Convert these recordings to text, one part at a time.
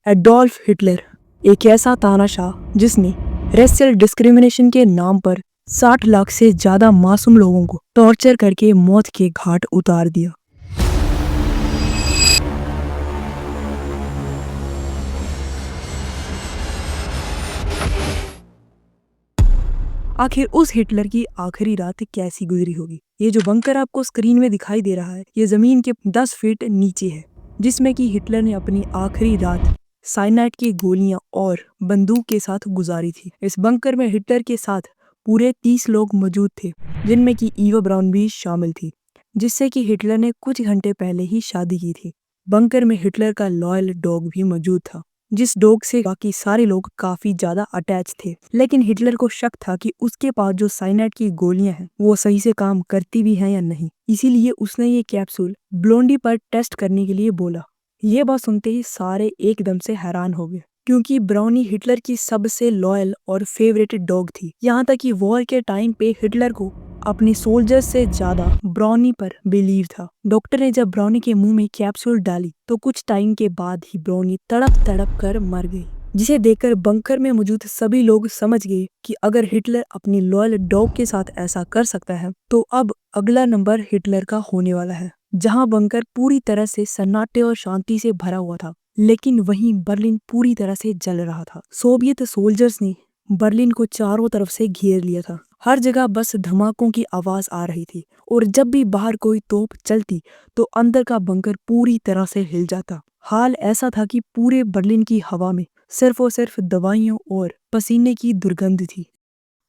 Adolf Hitler एक ऐसा तानाशाह जिसने रेशियल डिस्क्रिमिनेशन के नाम पर 60 लाख से ज्यादा मासूम लोगों को टॉर्चर करके मौत के घाट उतार दिया। आखिर उस हिटलर की आखिरी रात कैसी गुजरी होगी। ये जो बंकर आपको स्क्रीन में दिखाई दे रहा है, ये जमीन के 10 फीट नीचे है, जिसमें कि हिटलर ने अपनी आखिरी रात साइनाइड की गोलियां और बंदूक के साथ गुजारी थी। इस बंकर में हिटलर के साथ पूरे 30 लोग मौजूद थे, जिनमें कि ईवा ब्राउन भी शामिल थी, जिससे कि हिटलर ने कुछ घंटे पहले ही शादी की थी। बंकर में हिटलर का लॉयल डॉग भी मौजूद था, जिस डॉग से बाकी सारे लोग काफी ज्यादा अटैच थे। लेकिन हिटलर को शक था कि उसके पास जो साइनाइड की गोलियां हैं वो सही से काम करती भी हैं या नहीं, इसीलिए उसने ये कैप्सूल ब्लोंडी पर टेस्ट करने के लिए बोला। ये बात सुनते ही सारे एकदम से हैरान हो गए, क्योंकि ब्राउनी हिटलर की सबसे लॉयल और फेवरेट डॉग थी। यहाँ तक कि वॉर के टाइम पे हिटलर को अपने सोल्जर्स से ज्यादा ब्राउनी पर बिलीव था। डॉक्टर ने जब ब्राउनी के मुंह में कैप्सूल डाली तो कुछ टाइम के बाद ही ब्राउनी तड़प तड़प कर मर गई, जिसे देखकर बंकर में मौजूद सभी लोग समझ गए कि अगर हिटलर अपनी लॉयल डॉग के साथ ऐसा कर सकता है तो अब अगला नंबर हिटलर का होने वाला है। जहां बंकर पूरी तरह से सन्नाटे और शांति से भरा हुआ था, लेकिन वहीं बर्लिन पूरी तरह से जल रहा था। सोवियत सोल्जर्स ने बर्लिन को चारों तरफ से घेर लिया था। हर जगह बस धमाकों की आवाज आ रही थी, और जब भी बाहर कोई तोप चलती तो अंदर का बंकर पूरी तरह से हिल जाता। हाल ऐसा था कि पूरे बर्लिन की हवा में सिर्फ और सिर्फ दवाइयों और पसीने की दुर्गंध थी।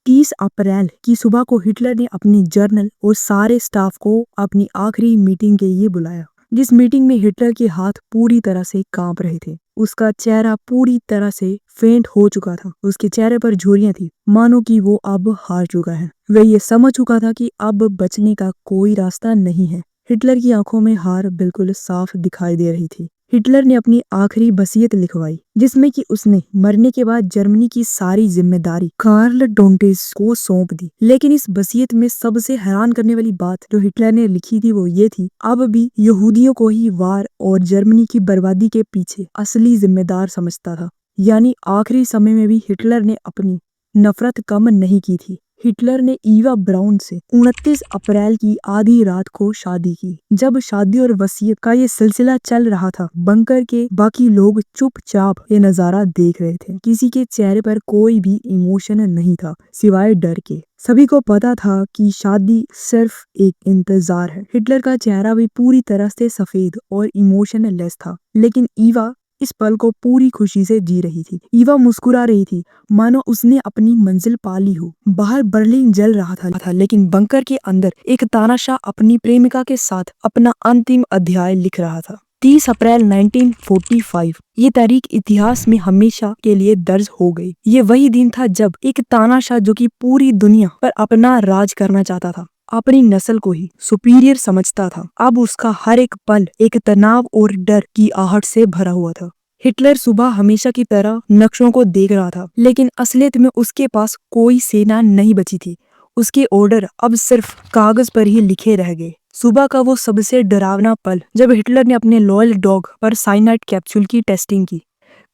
30 अप्रैल की सुबह को हिटलर ने अपनी जर्नल और सारे स्टाफ को अपनी आखिरी मीटिंग के लिए बुलाया, जिस मीटिंग में हिटलर के हाथ पूरी तरह से कांप रहे थे। उसका चेहरा पूरी तरह से फेंट हो चुका था। उसके चेहरे पर झुर्रियां थी, मानो कि वो अब हार चुका है। वह ये समझ चुका था कि अब बचने का कोई रास्ता नहीं है। हिटलर की आंखों में हार बिल्कुल साफ दिखाई दे रही थी। हिटलर ने अपनी आखिरी वसीयत लिखवाई, जिसमें कि उसने मरने के बाद जर्मनी की सारी जिम्मेदारी कार्ल डोंटेस को सौंप दी। लेकिन इस वसीयत में सबसे हैरान करने वाली बात जो हिटलर ने लिखी थी वो ये थी, अब भी यहूदियों को ही वार और जर्मनी की बर्बादी के पीछे असली जिम्मेदार समझता था। यानी आखिरी समय में भी हिटलर ने अपनी नफरत कम नहीं की थी। हिटलर ने ईवा ब्राउन से 29 अप्रैल की आधी रात को शादी की। जब शादी और वसीयत का ये सिलसिला चल रहा था, बंकर के बाकी लोग चुपचाप ये नजारा देख रहे थे। किसी के चेहरे पर कोई भी इमोशन नहीं था सिवाय डर के। सभी को पता था कि शादी सिर्फ एक इंतजार है। हिटलर का चेहरा भी पूरी तरह से सफेद और इमोशनलेस था, लेकिन ईवा इस पल को पूरी खुशी से जी रही थी। ईवा मुस्कुरा रही थी, मानो उसने अपनी मंजिल पा ली हो। बाहर बर्लिन जल रहा था, लेकिन बंकर के अंदर एक तानाशाह अपनी प्रेमिका के साथ अपना अंतिम अध्याय लिख रहा था। 30 अप्रैल 1945 ये तारीख इतिहास में हमेशा के लिए दर्ज हो गई। ये वही दिन था जब एक तानाशाह जो कि पूरी दुनिया पर अपना राज करना चाहता था, अपनी नस्ल को ही सुपीरियर समझता था, अब उसका हर एक पल एक तनाव और डर की आहट से भरा हुआ था। हिटलर सुबह हमेशा की तरह नक्शों को देख रहा था, लेकिन असलियत में उसके पास कोई सेना नहीं बची थी। उसके ऑर्डर अब सिर्फ कागज पर ही लिखे रह गए। सुबह का वो सबसे डरावना पल जब हिटलर ने अपने लॉयल डॉग पर साइनाइड कैप्सूल की टेस्टिंग की।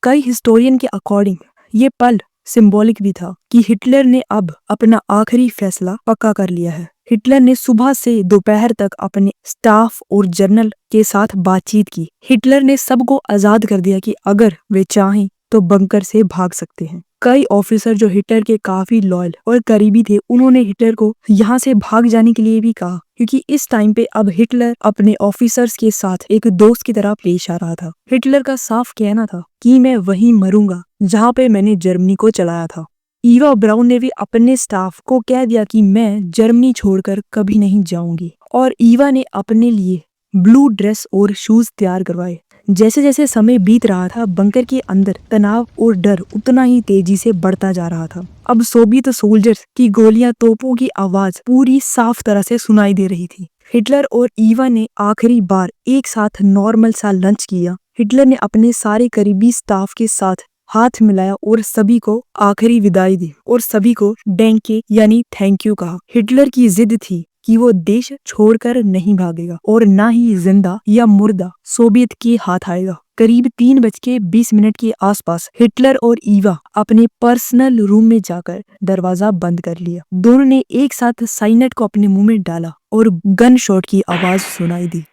कई हिस्टोरियन के अकॉर्डिंग ये पल सिंबॉलिक भी था कि हिटलर ने अब अपना आखिरी फैसला पक्का कर लिया है। हिटलर ने सुबह से दोपहर तक अपने स्टाफ और जर्नल के साथ बातचीत की। हिटलर ने सबको आजाद कर दिया कि अगर वे चाहें तो बंकर से भाग सकते हैं। कई ऑफिसर जो हिटलर के काफी लॉयल और करीबी थे, उन्होंने हिटलर को यहाँ से भाग जाने के लिए भी कहा, क्योंकि इस टाइम पे अब हिटलर अपने ऑफिसर्स के साथ एक दोस्त की तरह पेश आ रहा था। हिटलर का साफ कहना था कि मैं वहीं मरूंगा जहाँ पे मैंने जर्मनी को चलाया था। ईवा ब्राउन ने भी अपने स्टाफ को कह दिया कि मैं जर्मनी छोड़कर कभी नहीं जाऊंगी, और ईवा ने अपने लिए ब्लू ड्रेस और शूज तैयार करवाए। जैसे जैसे समय बीत रहा था, बंकर के अंदर तनाव और डर उतना ही तेजी से बढ़ता जा रहा था। अब सोवियत सोल्जर्स की गोलियां, तोपों की आवाज पूरी साफ तरह से सुनाई दे रही थी। हिटलर और ईवा ने आखिरी बार एक साथ नॉर्मल सा लंच किया। हिटलर ने अपने सारे करीबी स्टाफ के साथ हाथ मिलाया और सभी को आखिरी विदाई दी और सभी को डैंके यानी थैंक यू कहा। हिटलर की जिद थी कि वो देश छोड़कर नहीं भागेगा और ना ही जिंदा या मुर्दा सोवियत के हाथ आएगा। करीब 3:20 के आसपास हिटलर और ईवा अपने पर्सनल रूम में जाकर दरवाजा बंद कर लिया। दोनों ने एक साथ साइनेट को अपने मुंह में डाला और गन शॉट की आवाज सुनाई दी।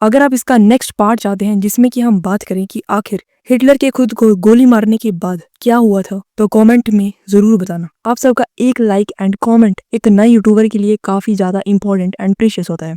अगर आप इसका नेक्स्ट पार्ट चाहते हैं जिसमें कि हम बात करें कि आखिर हिटलर के खुद को गोली मारने के बाद क्या हुआ था, तो कमेंट में जरूर बताना। आप सबका एक लाइक एंड कमेंट एक नए यूट्यूबर के लिए काफी ज्यादा इंपॉर्टेंट एंड प्रीशियस होता है।